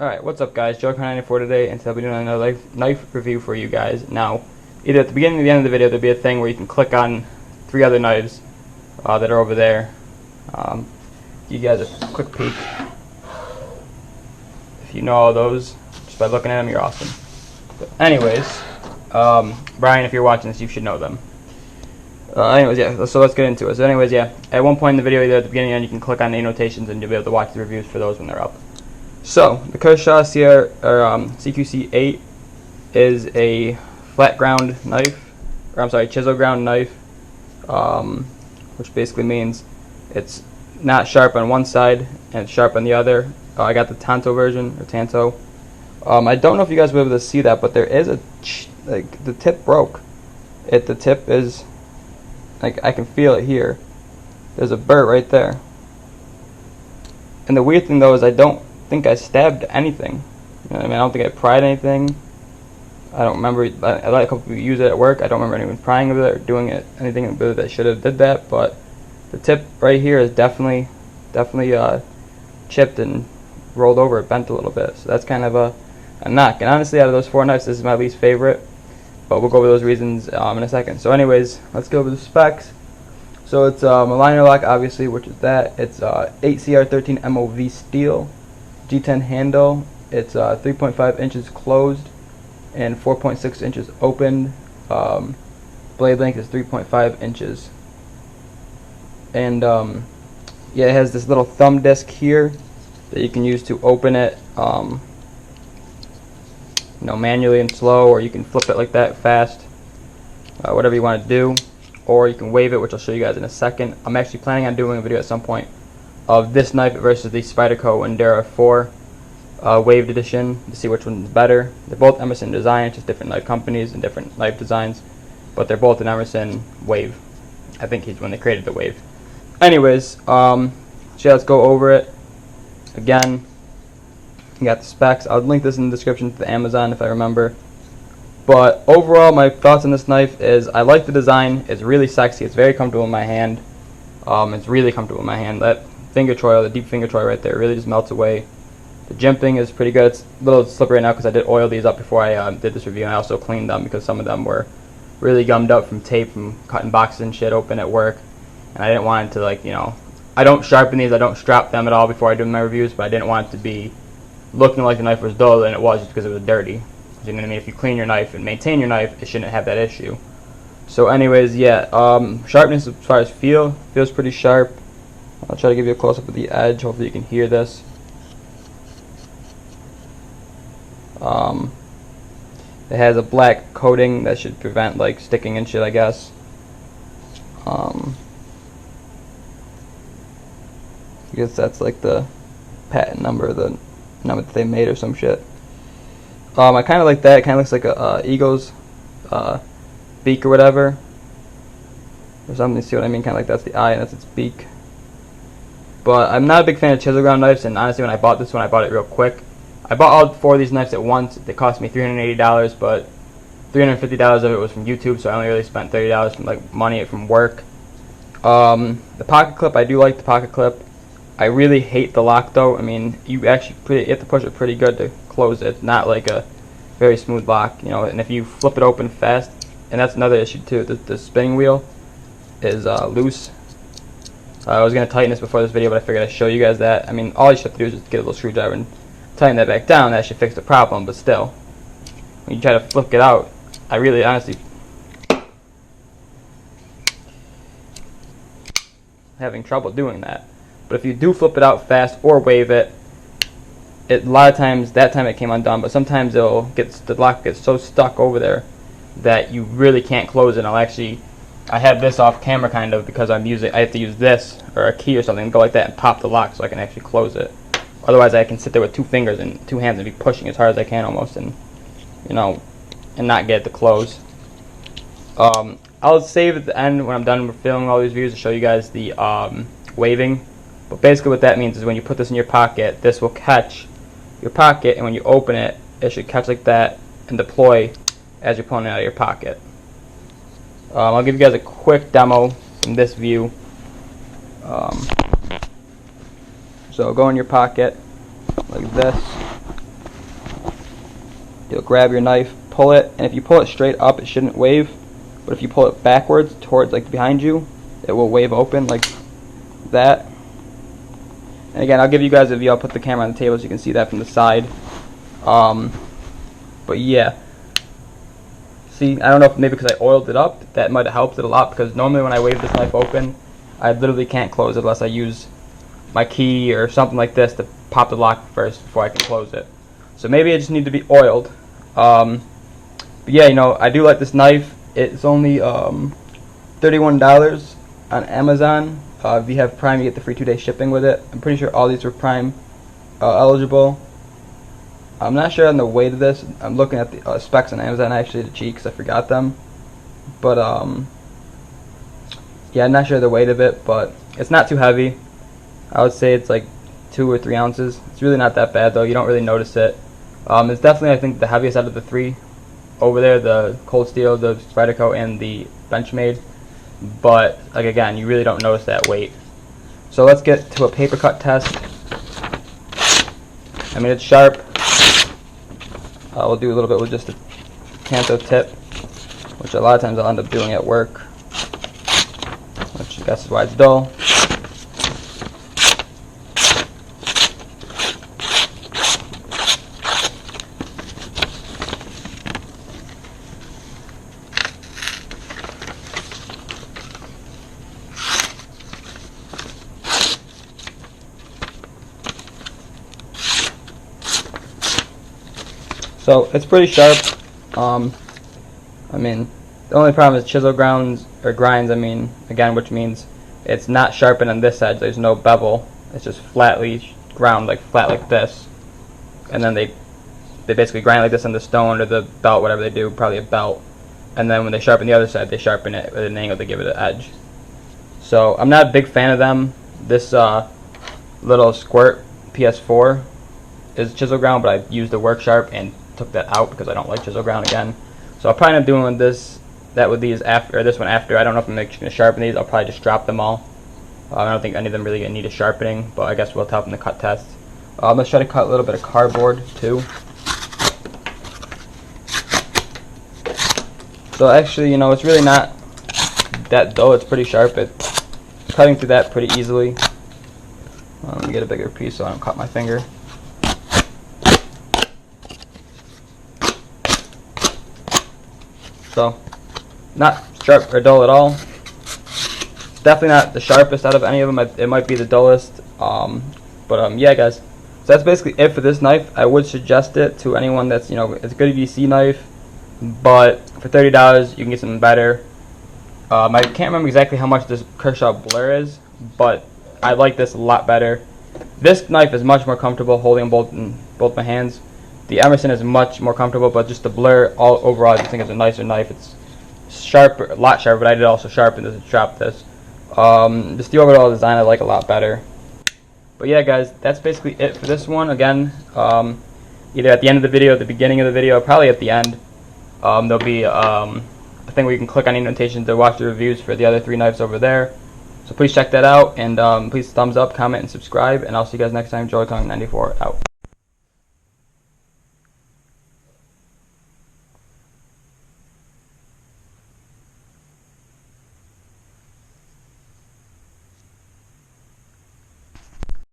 Alright, what's up guys, Joker94 today, and today I'll be doing another knife review for you guys. Now, either at the beginning or the end of the video, there'll be a thing where you can click on 3 other knives that are over there. Give you guys a quick peek. If you know all those, just by looking at them, you're awesome. But anyways, Brian, if you're watching this, you should know them. So let's get into it. So anyways, yeah, at one point in the video, either at the beginning or end, you can click on the annotations and you'll be able to watch the reviews for those when they're up. So, the Kershaw CQC8 is a flat ground knife, chisel ground knife, which basically means it's not sharp on one side and it's sharp on the other. I got the Tanto version, or Tanto. I don't know if you guys will be able to see that, but there is the tip broke. The tip is, I can feel it here. There's a burr right there. And the weird thing though is I don't think I stabbed anything. You know what I mean? I don't think I pried anything. I don't remember. I let a couple people use it at work. I don't remember anyone prying with it or doing anything with it that should have did that. But the tip right here is definitely chipped and rolled over, bent a little bit. So that's kind of a knock. And honestly, out of those 4 knives, this is my least favorite. But we'll go over those reasons in a second. So anyways, let's go over the specs. So it's a liner lock, obviously, which is that. It's 8CR13 MOV steel. G10 handle. It's 3.5 inches closed and 4.6 inches opened. Blade length is 3.5 inches. And yeah, it has this little thumb disc here that you can use to open it, manually and slow, or you can flip it like that fast, whatever you want to do, or you can wave it, which I'll show you guys in a second. I'm actually planning on doing a video at some point of this knife versus the Spyderco Endura 4 waved edition to see which one's better. They're both Emerson designs, just different knife companies and different knife designs, but they're both an Emerson wave. I think he's when they created the wave. Anyways, so yeah, let's go over it again. You got the specs. I'll link this in the description to the Amazon if I remember. But overall, my thoughts on this knife is I like the design. It's really sexy. It's very comfortable in my hand. It's really comfortable in my hand. That finger choil, the deep finger choil right there, really just melts away. The jimping is pretty good. It's a little slippery right now because I did oil these up before I did this review, and I also cleaned them because some of them were really gummed up from tape, from cutting boxes and shit open at work. And I didn't want it to, I don't sharpen these, I don't strap them at all before I do my reviews, but I didn't want it to be looking like the knife was dull than it was just because it was dirty. You know what I mean? If you clean your knife and maintain your knife, it shouldn't have that issue. So anyways, yeah, sharpness as far as feels pretty sharp. I'll try to give you a close-up of the edge. Hopefully you can hear this. It has a black coating that should prevent sticking and shit, I guess. I guess that's the patent number, the number that they made or some shit. I kind of like that. It kind of looks like a eagle's beak or whatever, or something. You see what I mean? Kind of like that's the eye and that's its beak. But I'm not a big fan of chisel ground knives, and honestly, when I bought this one, I bought it real quick. I bought all 4 of these knives at once. They cost me $380, but $350 of it was from YouTube, so I only really spent $30 from money from work. The pocket clip, I do like the pocket clip. I really hate the lock though. I mean, you have to push it pretty good to close it. It's not like a very smooth lock, and if you flip it open fast, and that's another issue too, the spinning wheel is loose. I was going to tighten this before this video, but I figured I'd show you guys that. I mean, all you should have to do is just get a little screwdriver and tighten that back down. That should fix the problem, but still, when you try to flip it out, I really honestly having trouble doing that. But if you do flip it out fast or wave it, a lot of times, that time it came undone, but sometimes the lock gets so stuck over there that you really can't close it. I have this off camera kind of because I have to use this or a key or something and go like that and pop the lock so I can actually close it. Otherwise I can sit there with 2 fingers and 2 hands and be pushing as hard as I can almost, and and not get it to close. I'll save at the end when I'm done with filming all these videos to show you guys the waving. But basically what that means is when you put this in your pocket, this will catch your pocket, and when you open it, it should catch like that and deploy as you're pulling it out of your pocket. I'll give you guys a quick demo from this view. So go in your pocket like this. you'll grab your knife, pull it, and if you pull it straight up, it shouldn't wave. But if you pull it backwards towards like behind you, it will wave open like that. And again, I'll give you guys a view. I'll put the camera on the table so you can see that from the side. But yeah. See, I don't know if maybe because I oiled it up, that might have helped it a lot, because normally when I wave this knife open, I literally can't close it unless I use my key or something like this to pop the lock first before I can close it. So maybe it just needs to be oiled. But yeah, you know, I do like this knife. It's only $31 on Amazon. If you have Prime, you get the free 2-day shipping with it. I'm pretty sure all these are Prime eligible. I'm not sure on the weight of this. I'm looking at the specs on Amazon actually to cheat because I forgot them. But yeah, I'm not sure the weight of it, but it's not too heavy. I would say it's like 2 or 3 ounces. It's really not that bad though. You don't really notice it. It's definitely, I think, the heaviest out of the 3 over there, the Cold Steel, the Spyderco, and the Benchmade. But like again, you really don't notice that weight. So let's get to a paper cut test. I mean, it's sharp. We'll do a little bit with just a Tanto tip, which a lot of times I'll end up doing at work, which I guess is why it's dull. So it's pretty sharp. I mean, the only problem is chisel grinds, I mean, again, which means it's not sharpened on this edge. There's no bevel. It's just flatly ground, like flat like this. And then they basically grind like this on the stone or the belt, whatever they do, probably a belt. And then when they sharpen the other side, they sharpen it with an angle to give it an edge. So I'm not a big fan of them. This little Squirt PS4 is chisel ground, but I used the work sharp and took that out because I don't like chisel ground again. So I'll probably end up doing with these after, or this one after. I don't know if I'm going to sharpen these. I'll probably just drop them all. I don't think any of them really need a sharpening, but I guess we'll help in the cut test. Let's try to cut a little bit of cardboard too. So actually, you know, it's really not that dull. It's pretty sharp. It's cutting through that pretty easily. Let me get a bigger piece so I don't cut my finger. So, not sharp or dull at all. It's definitely not the sharpest out of any of them. It might be the dullest. Yeah, guys. So that's basically it for this knife. I would suggest it to anyone that's, you know, it's a good VC knife, but for $30 you can get something better. I can't remember exactly how much this Kershaw Blur is, but I like this a lot better. This knife is much more comfortable holding both in both my hands. The Emerson is much more comfortable, but just the Blur overall I just think it's a nicer knife. It's sharper, a lot sharper, but I did also sharpen this and chop this. Just the overall design I like a lot better. But yeah, guys, that's basically it for this one. Again, either at the end of the video, at the beginning of the video, probably at the end, there'll be a thing where you can click on annotations to watch the reviews for the other 3 knives over there. So please check that out, and please thumbs up, comment, and subscribe, and I'll see you guys next time. Joy Kong 94 out.